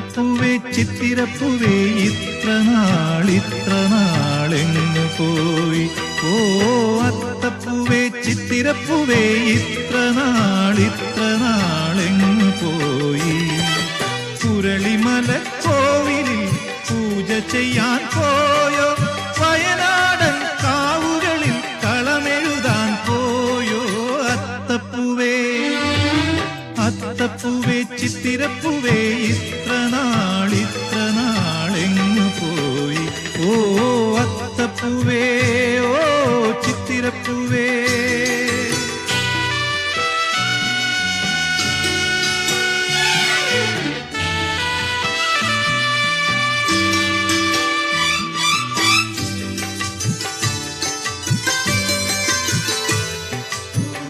അത്തപ്പൂവേ ചിത്തിരപ്പൂവേ ഇത്ര നാളെങ്ങു പോയി? ഓ അത്തപ്പൂവേ ചിത്തിരപ്പൂവേ ഇത്ര നാളെങ്ങു പോയി? കുരളിമല കോവിലിൽ പൂജ ചെയ്യാൻ പോയോ? വയനാടൻ കാവുകളിൽ കളമെഴുതാൻ പോയോ? അത്തപ്പൂവേ ചിത്തിരപ്പൂവേ ഇത്ര